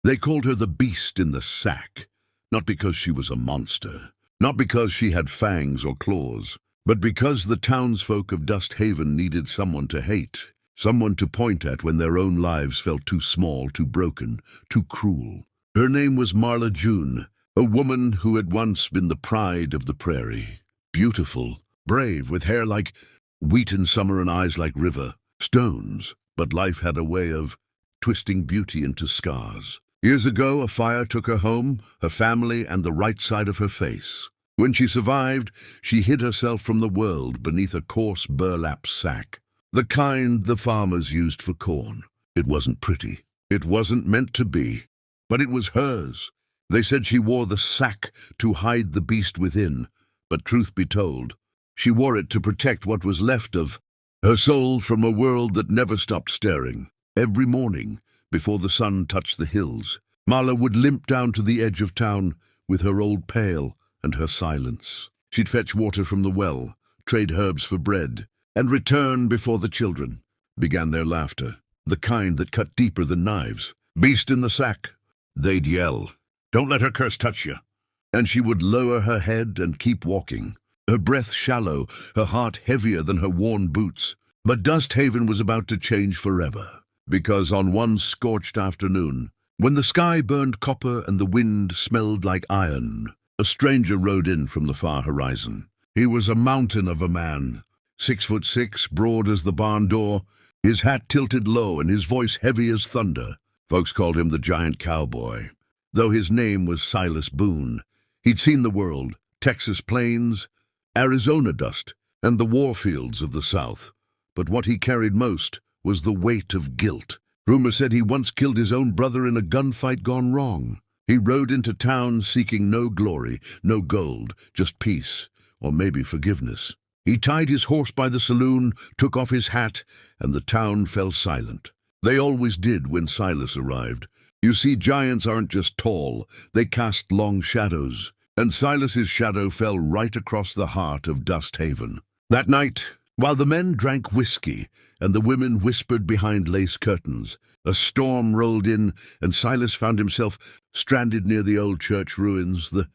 They called her the beast in the sack, not because she was a monster, not because she had fangs or claws, but because the townsfolk of Dust Haven needed someone to hate, someone to point at when their own lives felt too small, too broken, too cruel. Her name was Marla June, a woman who had once been the pride of the prairie. Beautiful, brave, with hair like wheat in summer and eyes like river stones, but life had a way of twisting beauty into scars. Years ago, a fire took her home, her family, and the right side of her face. When she survived, she hid herself from the world beneath a coarse burlap sack, the kind the farmers used for corn. It wasn't pretty. It wasn't meant to be, but it was hers. They said she wore the sack to hide the beast within, but truth be told, she wore it to protect what was left of her soul from a world that never stopped staring. Every morning, before the sun touched the hills, Marla would limp down to the edge of town with her old pail and her silence. She'd fetch water from the well, trade herbs for bread, and return before the children began their laughter, the kind that cut deeper than knives. "Beast in the sack," they'd yell. "Don't let her curse touch you." And she would lower her head and keep walking, her breath shallow, her heart heavier than her worn boots. But Dust Haven was about to change forever, because on one scorched afternoon, when the sky burned copper and the wind smelled like iron, a stranger rode in from the far horizon. He was a mountain of a man, 6'6", broad as the barn door, his hat tilted low and his voice heavy as thunder. Folks called him the Giant Cowboy, though his name was Silas Boone. He'd seen the world, Texas plains, Arizona dust, and the war fields of the South. But what he carried most was the weight of guilt. Rumor said he once killed his own brother in a gunfight gone wrong. He rode into town seeking no glory, no gold, just peace, or maybe forgiveness. He tied his horse by the saloon, took off his hat, and the town fell silent. They always did when Silas arrived. You see, giants aren't just tall, they cast long shadows, and Silas's shadow fell right across the heart of Dust Haven. That night, while the men drank whiskey and the women whispered behind lace curtains, a storm rolled in, and Silas found himself stranded near the old church ruins, the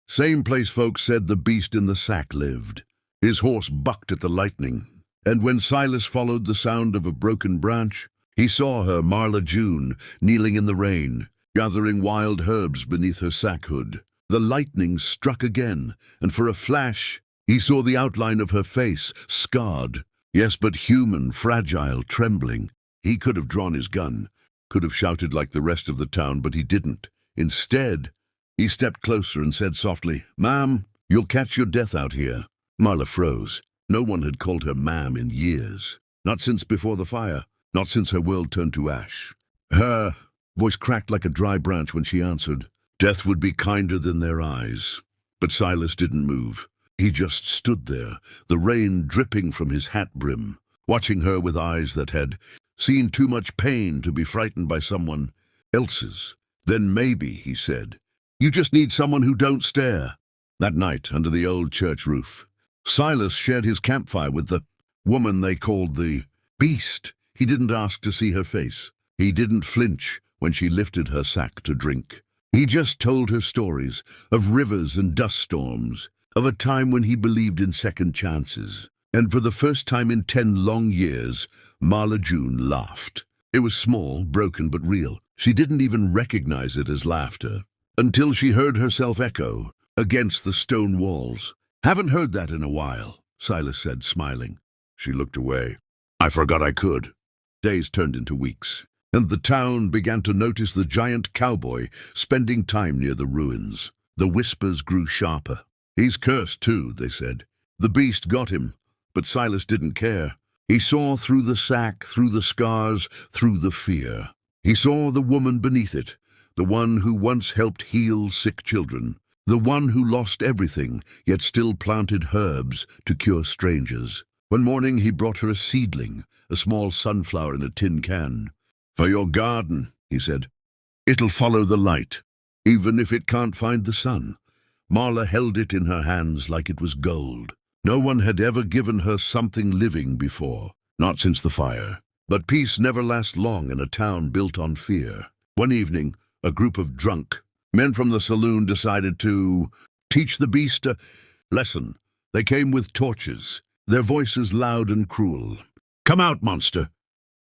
same place folks said the beast in the sack lived. His horse bucked at the lightning, and when Silas followed the sound of a broken branch, he saw her, Marla June, kneeling in the rain, gathering wild herbs beneath her sack hood. The lightning struck again, and for a flash, he saw the outline of her face, scarred. Yes, but human, fragile, trembling. He could have drawn his gun, could have shouted like the rest of the town, but he didn't. Instead, he stepped closer and said softly, "Ma'am, you'll catch your death out here." Marla froze. No one had called her ma'am in years. Not since before the fire. Not since her world turned to ash. Her voice cracked like a dry branch when she answered. Death would be kinder than their eyes. But Silas didn't move. He just stood there, the rain dripping from his hat brim, watching her with eyes that had seen too much pain to be frightened by someone else's. "Then maybe," he said, "you just need someone who don't stare." That night, under the old church roof, Silas shared his campfire with the woman they called the Beast. He didn't ask to see her face. He didn't flinch when she lifted her sack to drink. He just told her stories of rivers and dust storms, of a time when he believed in second chances. And for the first time in 10 long years, Marla June laughed. It was small, broken, but real. She didn't even recognize it as laughter, until she heard herself echo against the stone walls. "Haven't heard that in a while," Silas said, smiling. She looked away. "I forgot I could." Days turned into weeks, and the town began to notice the Giant Cowboy spending time near the ruins. The whispers grew sharper. "He's cursed too," they said. The beast got him, but Silas didn't care. He saw through the sack, through the scars, through the fear. He saw the woman beneath it, the one who once helped heal sick children, the one who lost everything, yet still planted herbs to cure strangers. One morning he brought her a seedling, a small sunflower in a tin can. "For your garden," he said. "It'll follow the light, even if it can't find the sun." Marla held it in her hands like it was gold. No one had ever given her something living before, not since the fire. But peace never lasts long in a town built on fear. One evening, A group of drunk men from the saloon decided to teach the beast a lesson. They came with torches, their voices loud and cruel. "Come out, monster!"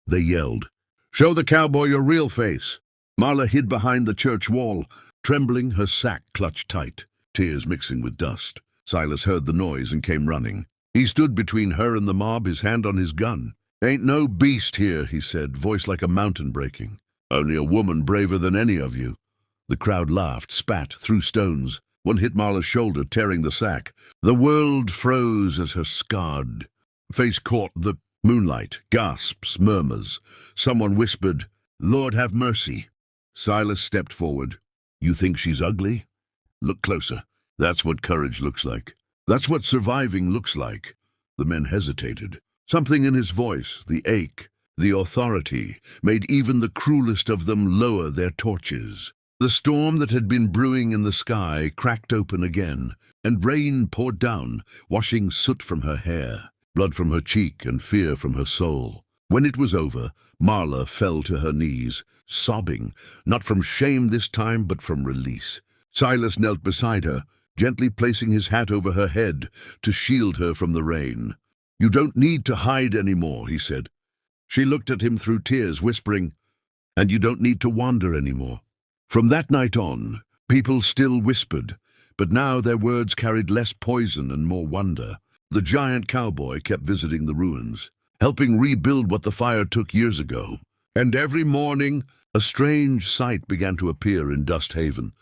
they yelled. "Show the cowboy your real face." Marla hid behind the church wall, trembling, her sack clutched tight, tears mixing with dust. Silas heard the noise and came running. He stood between her and the mob, his hand on his gun. "Ain't no beast here," he said, voice like a mountain breaking. "Only a woman braver than any of you." The crowd laughed, spat, threw stones. One hit Marla's shoulder, tearing the sack. The world froze as her scarred face caught the moonlight. Gasps, murmurs. Someone whispered, "Lord have mercy." Silas stepped forward. "You think she's ugly? Look closer. That's what courage looks like. That's what surviving looks like." The men hesitated. Something in his voice, the ache, the authority, made even the cruelest of them lower their torches. The storm that had been brewing in the sky cracked open again, and rain poured down, washing soot from her hair, blood from her cheek, and fear from her soul. When it was over, Marla fell to her knees, sobbing, not from shame this time, but from release. Silas knelt beside her, gently placing his hat over her head to shield her from the rain. "You don't need to hide anymore," he said. She looked at him through tears, whispering, "And you don't need to wander anymore." From that night on, people still whispered, but now their words carried less poison and more wonder. The Giant Cowboy kept visiting the ruins, helping rebuild what the fire took years ago. And every morning, a strange sight began to appear in Dust Haven.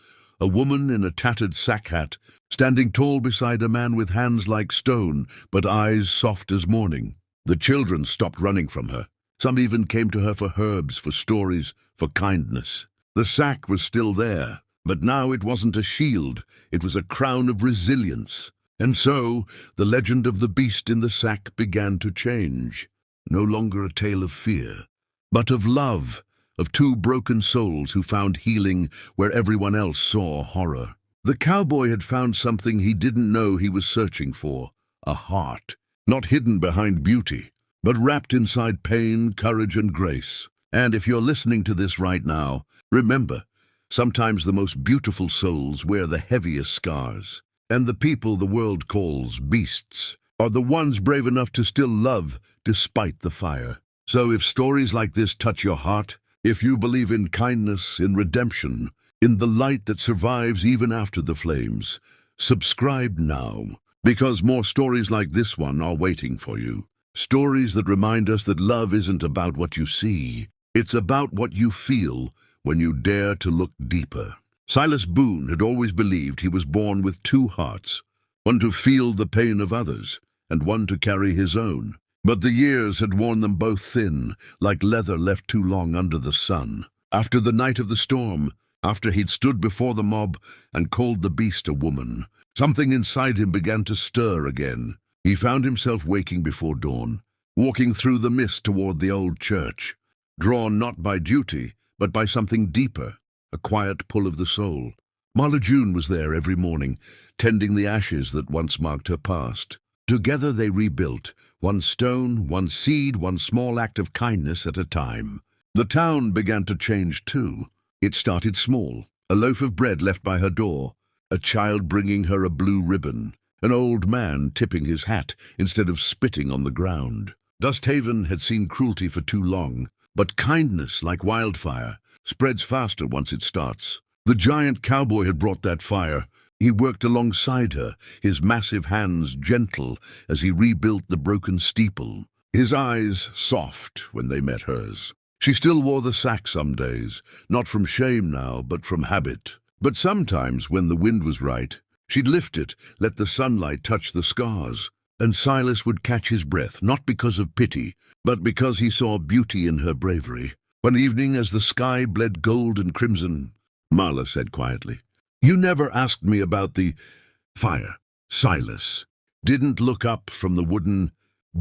A woman in a tattered sack hat, standing tall beside a man with hands like stone, but eyes soft as morning. The children stopped running from her. Some even came to her for herbs, for stories, for kindness. The sack was still there, but now it wasn't a shield, it was a crown of resilience. And so, the legend of the beast in the sack began to change. No longer a tale of fear, but of love, of two broken souls who found healing where everyone else saw horror. The cowboy had found something he didn't know he was searching for, a heart, not hidden behind beauty, but wrapped inside pain, courage, and grace. And if you're listening to this right now, remember, sometimes the most beautiful souls wear the heaviest scars. And the people the world calls beasts are the ones brave enough to still love despite the fire. So if stories like this touch your heart, if you believe in kindness, in redemption, in the light that survives even after the flames, subscribe now, because more stories like this one are waiting for you. Stories that remind us that love isn't about what you see, it's about what you feel when you dare to look deeper. Silas Boone had always believed he was born with two hearts, one to feel the pain of others, and one to carry his own. But the years had worn them both thin, like leather left too long under the sun. After the night of the storm, after he'd stood before the mob and called the beast a woman, something inside him began to stir again. He found himself waking before dawn, walking through the mist toward the old church, drawn not by duty, but by something deeper, a quiet pull of the soul. Marla June was there every morning, tending the ashes that once marked her past. Together they rebuilt, one stone, one seed, one small act of kindness at a time. The town began to change too. It started small, a loaf of bread left by her door, a child bringing her a blue ribbon, an old man tipping his hat instead of spitting on the ground. Dust Haven had seen cruelty for too long, but kindness, like wildfire, spreads faster once it starts. The Giant Cowboy had brought that fire. He worked alongside her, his massive hands gentle as he rebuilt the broken steeple, his eyes soft when they met hers. She still wore the sack some days, not from shame now, but from habit. But sometimes, when the wind was right, she'd lift it, let the sunlight touch the scars, and Silas would catch his breath, not because of pity, but because he saw beauty in her bravery. One evening, as the sky bled gold and crimson, Marla said quietly, "You never asked me about the fire." Silas didn't look up from the wooden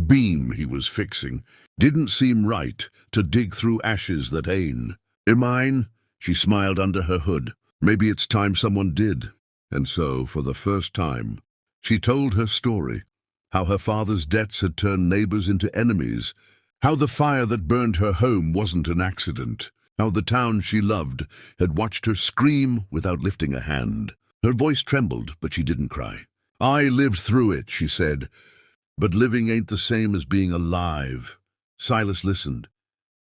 beam he was fixing. Didn't seem right to dig through ashes that ain. "Mine?" She smiled under her hood. "Maybe it's time someone did." And so, for the first time, she told her story, how her father's debts had turned neighbors into enemies, how the fire that burned her home wasn't an accident, how the town she loved had watched her scream without lifting a hand. Her voice trembled, but she didn't cry. "I lived through it," she said, "but living ain't the same as being alive." Silas listened,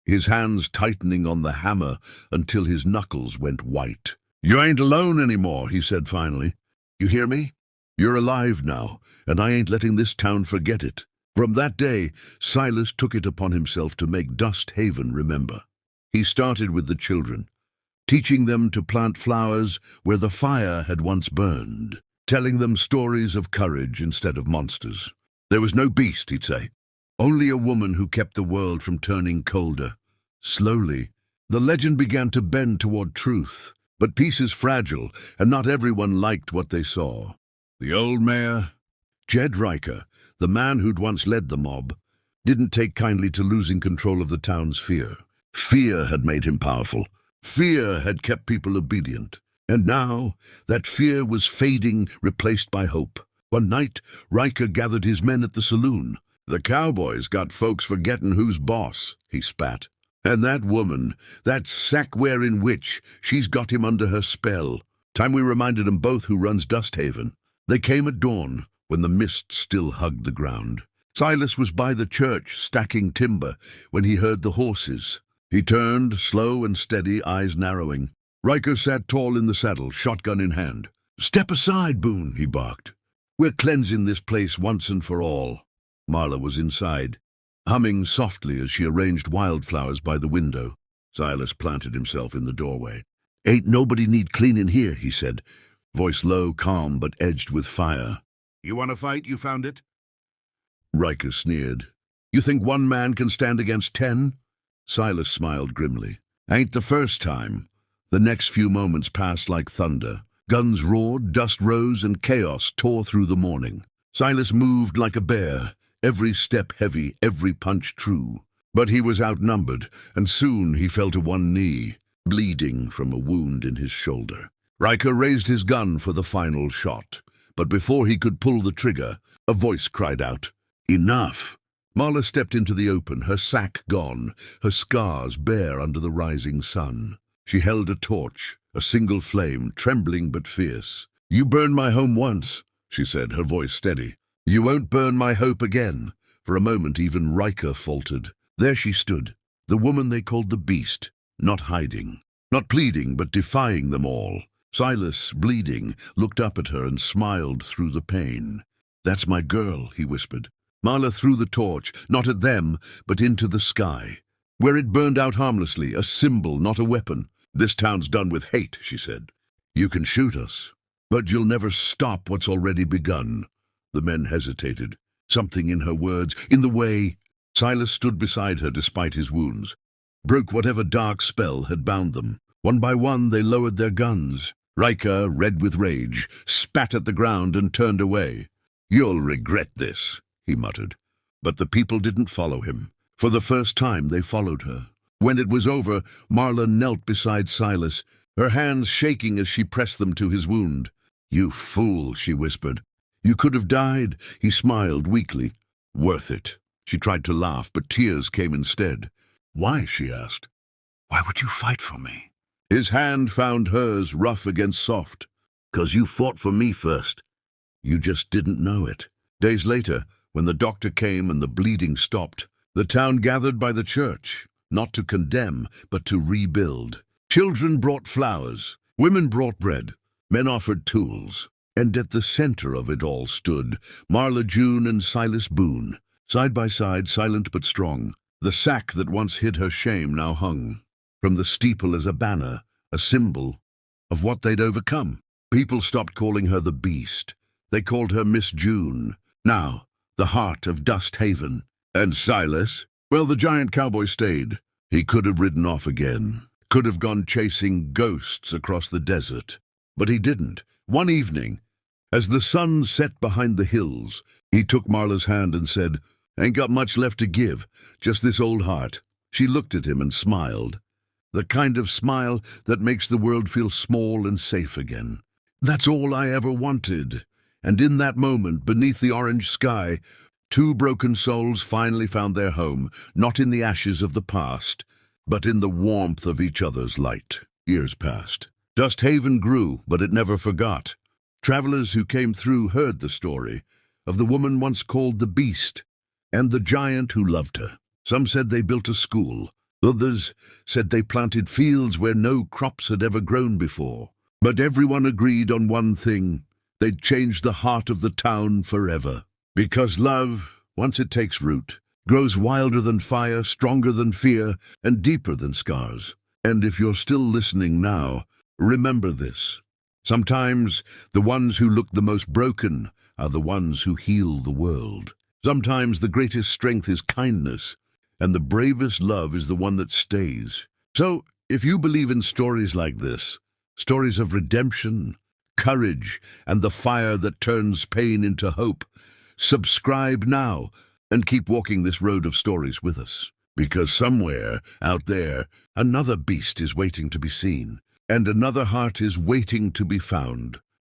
his hands tightening on the hammer until his knuckles went white. "You ain't alone anymore," he said finally. "You hear me? You're alive now, and I ain't letting this town forget it." From that day, Silas took it upon himself to make Dust Haven remember. He started with the children, teaching them to plant flowers where the fire had once burned, telling them stories of courage instead of monsters. There was no beast, he'd say, only a woman who kept the world from turning colder. Slowly, the legend began to bend toward truth, but peace is fragile, and not everyone liked what they saw. The old mayor, Jed Riker, the man who'd once led the mob, didn't take kindly to losing control of the town's fear. Fear had made him powerful. Fear had kept people obedient. And now, that fear was fading, replaced by hope. One night, Riker gathered his men at the saloon. "The cowboys got folks forgetting who's boss," he spat. "And that woman, that sack-wearing witch, she's got him under her spell. Time we reminded 'em both who runs Dust Haven." They came at dawn, when the mist still hugged the ground. Silas was by the church, stacking timber, when he heard the horses. He turned, slow and steady, eyes narrowing. Riker sat tall in the saddle, shotgun in hand. "Step aside, Boone," he barked. "We're cleansing this place once and for all." Marla was inside, humming softly as she arranged wildflowers by the window. Silas planted himself in the doorway. "Ain't nobody need cleaning here," he said, voice low, calm, but edged with fire. "You want to fight? You found it?" Riker sneered. "You think one man can stand against 10? Silas smiled grimly. "Ain't the first time." The next few moments passed like thunder. Guns roared, dust rose, and chaos tore through the morning. Silas moved like a bear, every step heavy, every punch true. But he was outnumbered, and soon he fell to one knee, bleeding from a wound in his shoulder. Riker raised his gun for the final shot, but before he could pull the trigger, a voice cried out, "Enough!" Marla stepped into the open, her sack gone, her scars bare under the rising sun. She held a torch, a single flame, trembling but fierce. "You burned my home once," she said, her voice steady. "You won't burn my hope again." For a moment even Riker faltered. There she stood, the woman they called the Beast, not hiding, not pleading, but defying them all. Silas, bleeding, looked up at her and smiled through the pain. "That's my girl," he whispered. Marla threw the torch, not at them, but into the sky, where it burned out harmlessly, a symbol, not a weapon. "This town's done with hate," she said. "You can shoot us, but you'll never stop what's already begun." The men hesitated. Something in her words, in the way. Silas stood beside her despite his wounds, broke whatever dark spell had bound them. One by one they lowered their guns. Riker, red with rage, spat at the ground and turned away. "You'll regret this," he muttered. But the people didn't follow him. For the first time they followed her. When it was over, Marla knelt beside Silas, her hands shaking as she pressed them to his wound. "You fool," she whispered. "You could have died." He smiled weakly. "Worth it." She tried to laugh, but tears came instead. "Why?" she asked. "Why would you fight for me?" His hand found hers, rough against soft. "'Cause you fought for me first. You just didn't know it." Days later, when the doctor came and the bleeding stopped, the town gathered by the church, not to condemn, but to rebuild. Children brought flowers, women brought bread, men offered tools. And at the center of it all stood Marla June and Silas Boone, side by side, silent but strong. The sack that once hid her shame now hung from the steeple as a banner, a symbol of what they'd overcome. People stopped calling her the Beast. They called her Miss June. Now, the heart of Dust Haven. And Silas? Well, the Giant Cowboy stayed. He could have ridden off again, could have gone chasing ghosts across the desert. But he didn't. One evening, as the sun set behind the hills, he took Marla's hand and said, "Ain't got much left to give, just this old heart." She looked at him and smiled, the kind of smile that makes the world feel small and safe again. "That's all I ever wanted." And in that moment, beneath the orange sky, two broken souls finally found their home, not in the ashes of the past, but in the warmth of each other's light. Years passed. Dust Haven grew, but it never forgot. Travelers who came through heard the story of the woman once called the Beast, and the giant who loved her. Some said they built a school. Others said they planted fields where no crops had ever grown before. But everyone agreed on one thing: they'd changed the heart of the town forever. Because love, once it takes root, grows wilder than fire, stronger than fear, and deeper than scars. And if you're still listening now, remember this. Sometimes the ones who look the most broken are the ones who heal the world. Sometimes the greatest strength is kindness, and the bravest love is the one that stays. So, if you believe in stories like this, stories of redemption, courage, and the fire that turns pain into hope, subscribe now and keep walking this road of stories with us. Because somewhere out there, another beast is waiting to be seen, and another heart is waiting to be found.